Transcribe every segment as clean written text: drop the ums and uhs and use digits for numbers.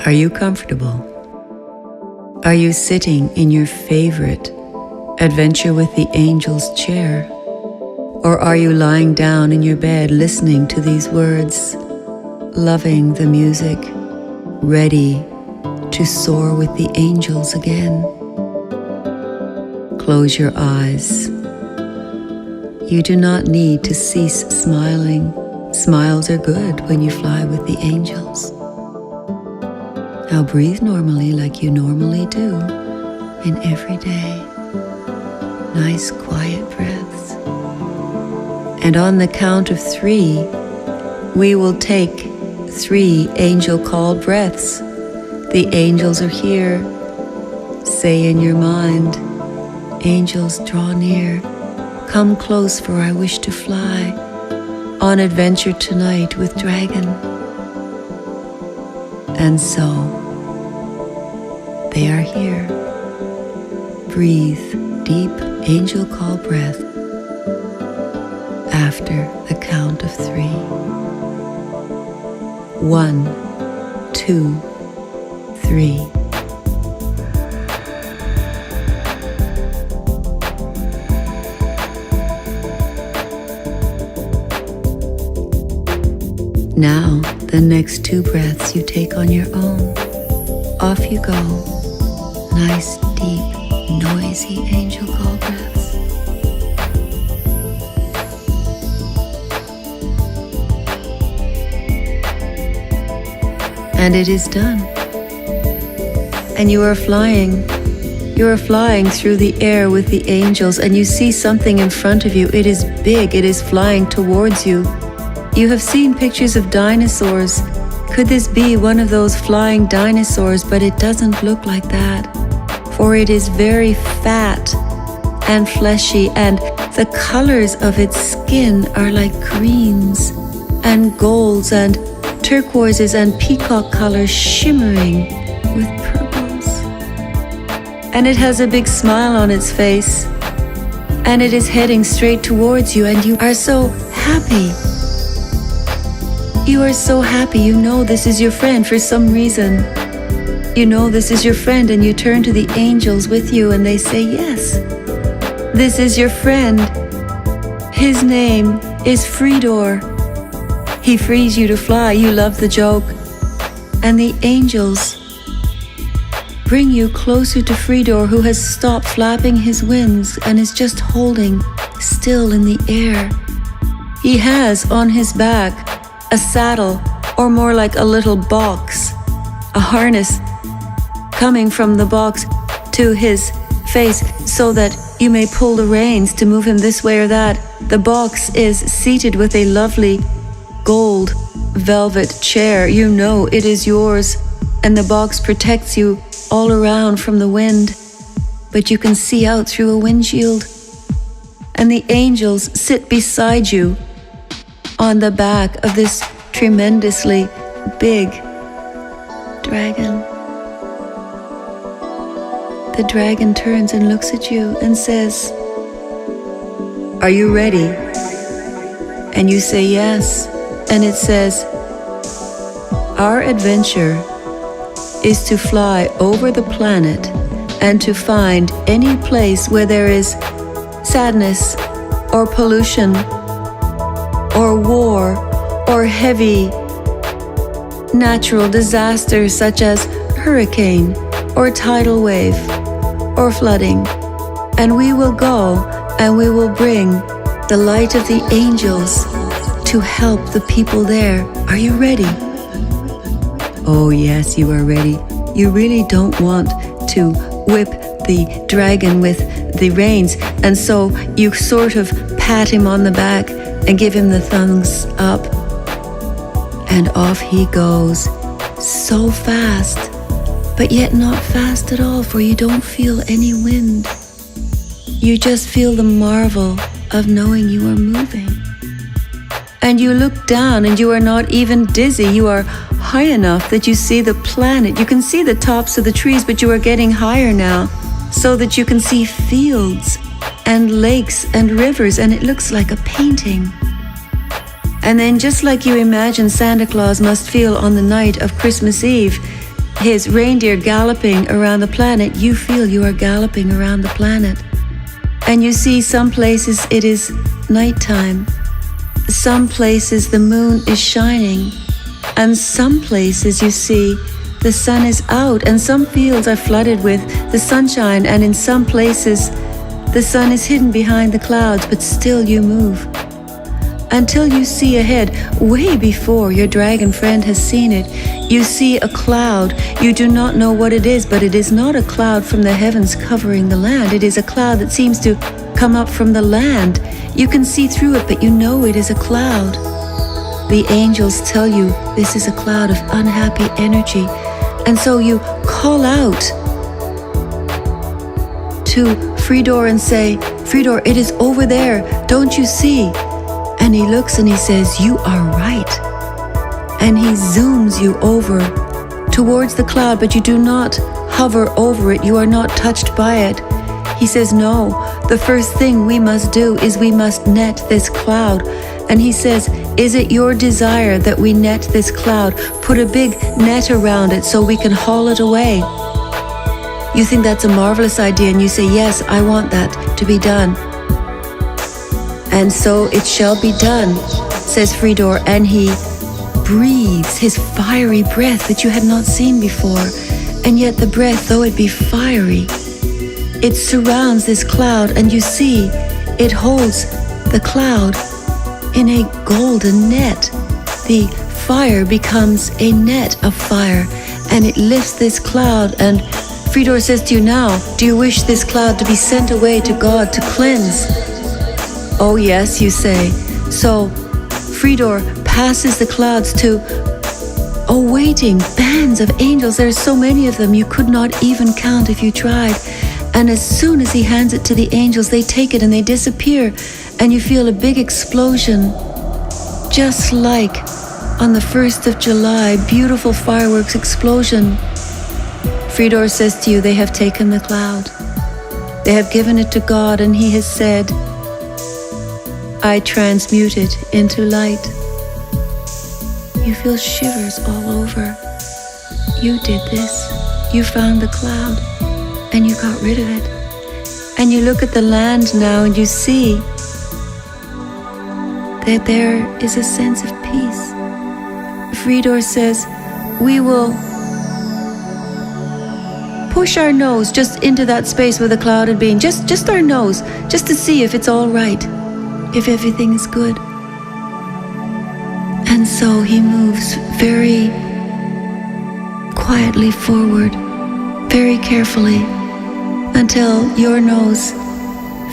Are you comfortable? Are you sitting in your favorite Adventure with the Angels chair? Or are you lying down in your bed listening to these words, loving the music, ready to soar with the angels again? Close your eyes. You do not need to cease smiling. Smiles are good when you fly with the angels. Now breathe normally like you normally do in every day. Nice quiet breaths. And on the count of 3, we will take 3 angel-called breaths. The angels are here. Say in your mind, angels, draw near. Come close, for I wish to fly on adventure tonight with Dragon. And so, they are here. Breathe deep angel call breath after the count of 3. 1, 2, 3. Now, the next 2 breaths you take on your own. Off you go. Nice, deep, noisy angel call breaths. And it is done. And you are flying. You are flying through the air with the angels, and you see something in front of you. It is big. It is flying towards you. You have seen pictures of dinosaurs. Could this be one of those flying dinosaurs? But it doesn't look like that, for it is very fat and fleshy, and the colors of its skin are like greens and golds and turquoises and peacock colors shimmering with purples. And it has a big smile on its face, and it is heading straight towards you, and you are so happy. You are so happy. You know this is your friend for some reason. You know this is your friend, and you turn to the angels with you, and they say, yes, this is your friend. His name is Freedor. He frees you to fly. You love the joke. And the angels bring you closer to Freedor, who has stopped flapping his wings and is just holding still in the air. He has on his back a saddle, or more like a little box, a harness coming from the box to his face so that you may pull the reins to move him this way or that. The box is seated with a lovely gold velvet chair. You know it is yours, and the box protects you all around from the wind, but you can see out through a windshield. And the angels sit beside you on the back of this tremendously big dragon. The dragon turns and looks at you and says, are you ready? And you say yes. And it says, our adventure is to fly over the planet and to find any place where there is sadness or pollution or war or heavy natural disasters such as hurricane or tidal wave or flooding. And we will go and we will bring the light of the angels to help the people there. Are you ready? Oh yes, you are ready. You really don't want to whip the dragon with the reins, and so you sort of pat him on the back and give him the thumbs up, and off he goes, so fast, but yet not fast at all, for you don't feel any wind. You just feel the marvel of knowing you are moving. And you look down and you are not even dizzy. You are high enough that you see the planet. You can see the tops of the trees, but you are getting higher now so that you can see fields and lakes and rivers, and it looks like a painting. And then, just like you imagine Santa Claus must feel on the night of Christmas Eve, his reindeer galloping around the planet, you feel you are galloping around the planet. And you see some places it is nighttime. Some places the moon is shining. And some places you see the sun is out, and some fields are flooded with the sunshine, and in some places the sun is hidden behind the clouds, but still you move. Until you see ahead, way before your dragon friend has seen it, you see a cloud. You do not know what it is, but it is not a cloud from the heavens covering the land. It is a cloud that seems to come up from the land. You can see through it, but you know it is a cloud. The angels tell you this is a cloud of unhappy energy. And so you call out to Fridor and say, Fridor, it is over there. Don't you see? And he looks and he says, you are right. And he zooms you over towards the cloud, but you do not hover over it. You are not touched by it. He says, no, the first thing we must do is we must net this cloud. And he says, is it your desire that we net this cloud? Put a big net around it so we can haul it away. You think that's a marvelous idea, and you say, yes, I want that to be done. And so it shall be done, says Fridor, and he breathes his fiery breath that you had not seen before. And yet the breath, though it be fiery, it surrounds this cloud, and you see it holds the cloud in a golden net. The fire becomes a net of fire, and it lifts this cloud. And Fridor says to you, now, do you wish this cloud to be sent away to God to cleanse? Oh yes, you say. So Fridor passes the clouds to awaiting bands of angels. There are so many of them you could not even count if you tried. And as soon as he hands it to the angels, they take it and they disappear. And you feel a big explosion, just like on the 1st of July, beautiful fireworks explosion. Fridor says to you, they have taken the cloud. They have given it to God, and he has said, I transmute it into light. You feel shivers all over. You did this. You found the cloud, and you got rid of it. And you look at the land now, and you see that there is a sense of peace. Fridor says, we will push our nose just into that space where the cloud had been, just our nose, just to see if it's all right, if everything is good. And so he moves very quietly forward, very carefully, until your nose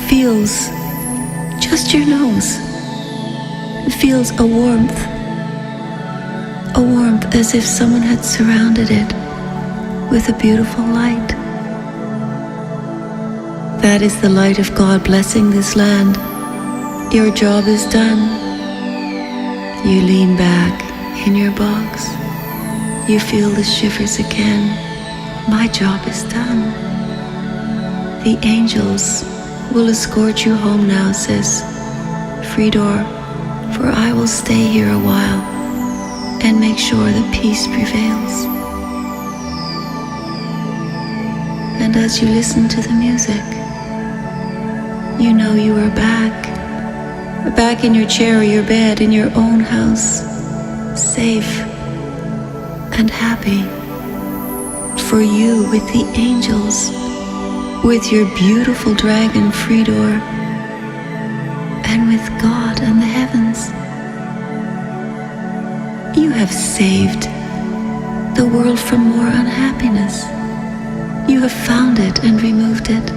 feels, just your nose, feels a warmth as if someone had surrounded it with a beautiful light. That is the light of God blessing this land. Your job is done. You lean back in your box. You feel the shivers again. My job is done. The angels will escort you home now, says Fridor, for I will stay here a while and make sure that peace prevails. And as you listen to the music, you know you are back in your chair or your bed in your own house, safe and happy, for you with the angels, with your beautiful dragon Fridor, and with God and the heavens. You have saved the world from more unhappiness. You have found it and removed it,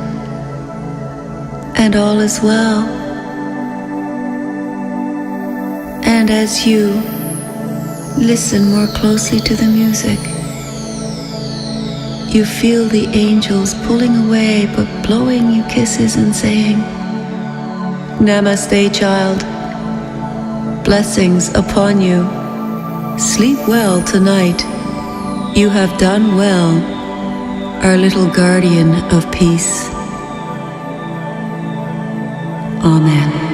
and all is well. And as you listen more closely to the music, you feel the angels pulling away but blowing you kisses and saying, Namaste, child. Blessings upon you. Sleep well tonight. You have done well, our little guardian of peace. Amen.